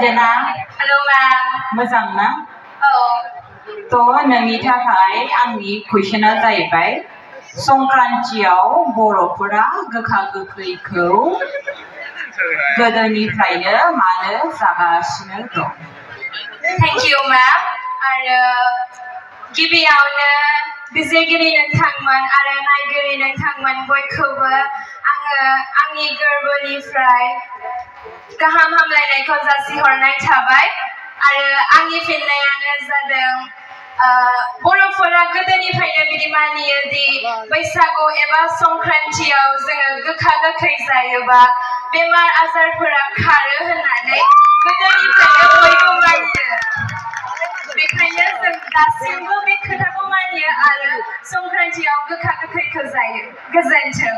Anjana Hello ma'am. Mazang na Oh. To nangni थाखाय आंनि कुइसना जाहैबाय संक्रान्तियाव बर'फोरा गोखा गोखैखौ गोदोनिफ्रायनो मानो जागासिनो दं? Thank you ma'am. आरो गिबियावनो बिजिरगिरि नोंथांमोन आरो नायगिरि नोंथांमोन बयखौबो आङो आंनि गोरबोनिफ्राय गाहाम हामलायनायखौ जासिहरनाय थाबाय आरो आंनि फिननायानो जादों बर'फोरा गोदोनिफ्रायनो बिदि मानियो दि बैसागु एबा संक्रान्तियाव जोङो गोखा गोखै जायोबा बेमार आजारफोरा खारो होननानै गोदोनिफ्रायनो बयबो मानियो बेखायनो जों दासिमबो बे खोथाखौ मानियो आरो संक्रान्तियाव गोखा गोखैखौ जायो गोजोन्थों